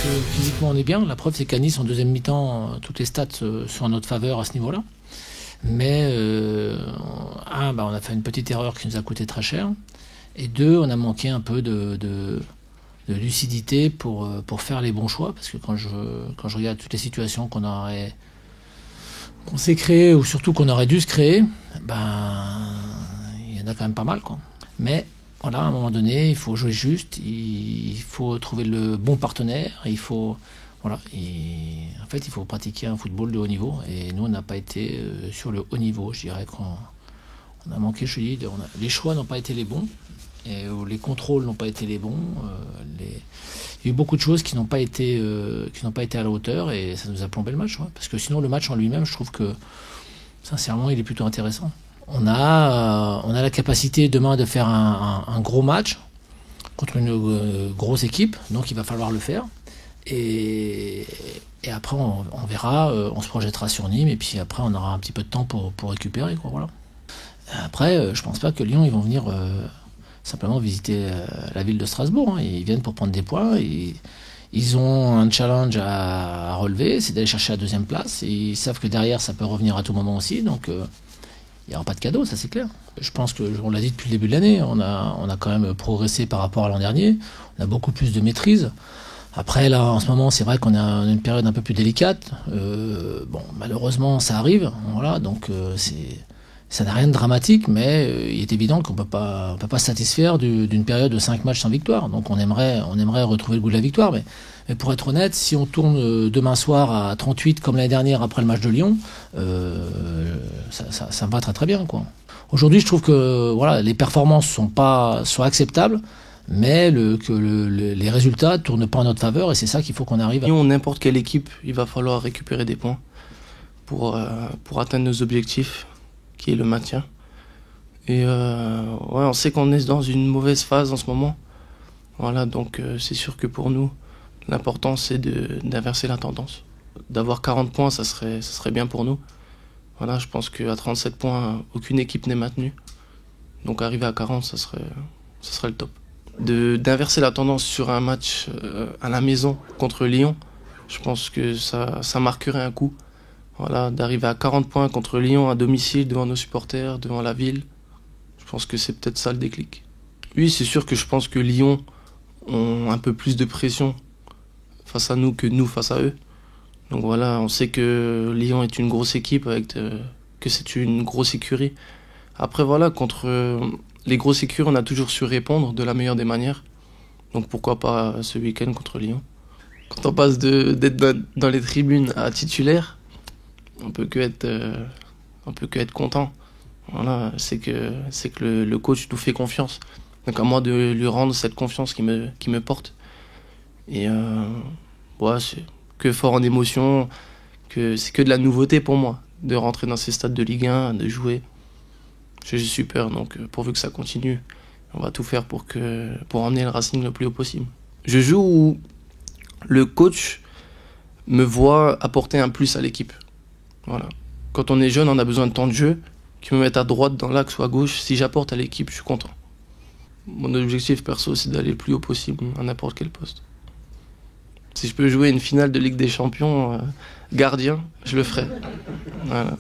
que physiquement on est bien. La preuve, c'est qu'à Nice, en deuxième mi-temps, toutes les stats sont en notre faveur à ce niveau-là. Mais, on a fait une petite erreur qui nous a coûté très cher. Et deux, on a manqué un peu de lucidité pour faire les bons choix. Parce que quand je regarde toutes les situations qu'on s'est créées, ou surtout qu'on aurait dû se créer, il y en a quand même pas mal, quoi. Mais voilà, à un moment donné, il faut jouer juste, il faut trouver le bon partenaire, il faut pratiquer un football de haut niveau. Et nous, on n'a pas été sur le haut niveau. Je dirais qu'on a manqué, les choix n'ont pas été les bons, et les contrôles n'ont pas été les bons. Il y a eu beaucoup de choses qui n'ont pas été à la hauteur, et ça nous a plombé le match. Ouais. Parce que sinon, le match en lui-même, je trouve que, sincèrement, il est plutôt intéressant. On a la capacité demain de faire un gros match contre une grosse équipe, donc il va falloir le faire. Et après, on verra, on se projettera sur Nîmes, et puis après, on aura un petit peu de temps pour récupérer, quoi, voilà. Après, je pense pas que Lyon, ils vont venir simplement visiter la ville de Strasbourg. Hein. Ils viennent pour prendre des points. Ils ont un challenge à relever, c'est d'aller chercher la deuxième place. Et ils savent que derrière, ça peut revenir à tout moment aussi, donc il n'y aura pas de cadeau, ça c'est clair. Je pense on l'a dit depuis le début de l'année, on a quand même progressé par rapport à l'an dernier. On a beaucoup plus de maîtrise. Après, là, en ce moment, c'est vrai qu'on a une période un peu plus délicate. Malheureusement, ça arrive. Voilà, donc ça n'a rien de dramatique, mais il est évident qu'on peut pas se satisfaire d'une période de 5 matchs sans victoire. Donc on aimerait retrouver le goût de la victoire. Mais pour être honnête, si on tourne demain soir à 38 comme l'année dernière après le match de Lyon, ça me va très très bien, quoi. Aujourd'hui, je trouve que les performances sont acceptables, mais les résultats tournent pas en notre faveur, et c'est ça qu'il faut qu'on arrive à... Lyon, n'importe quelle équipe, il va falloir récupérer des points pour atteindre nos objectifs, qui est le maintien. Et on sait qu'on est dans une mauvaise phase en ce moment. Voilà, donc c'est sûr que pour nous, l'important c'est d'inverser la tendance. D'avoir 40 points, ça serait bien pour nous. Voilà, je pense qu'à 37 points, aucune équipe n'est maintenue. Donc arriver à 40, ça serait le top. D'inverser la tendance sur un match à la maison contre Lyon, je pense que ça marquerait un coup. Voilà, d'arriver à 40 points contre Lyon à domicile, devant nos supporters, devant la ville. Je pense que c'est peut-être ça le déclic. Oui, c'est sûr que je pense que Lyon ont un peu plus de pression face à nous que nous face à eux. Donc voilà, on sait que Lyon est une grosse équipe, que c'est une grosse écurie. Après voilà, contre les grosses écuries, on a toujours su répondre de la meilleure des manières. Donc pourquoi pas ce week-end contre Lyon. Quand on passe d'être dans les tribunes à titulaire, on peut que être content. Voilà, c'est que le coach nous fait confiance. Donc à moi de lui rendre cette confiance qui me porte. Et c'est que fort en émotion, que c'est que de la nouveauté pour moi de rentrer dans ces stades de Ligue 1, de jouer. J'ai super, donc pourvu que ça continue, on va tout faire pour emmener le Racing le plus haut possible. Je joue où le coach me voit apporter un plus à l'équipe. Voilà. Quand on est jeune, on a besoin de temps de jeu, qu'ils me mettent à droite dans l'axe ou à gauche. Si j'apporte à l'équipe, je suis content. Mon objectif perso, c'est d'aller le plus haut possible à n'importe quel poste. Si je peux jouer une finale de Ligue des Champions gardien, je le ferai. Voilà.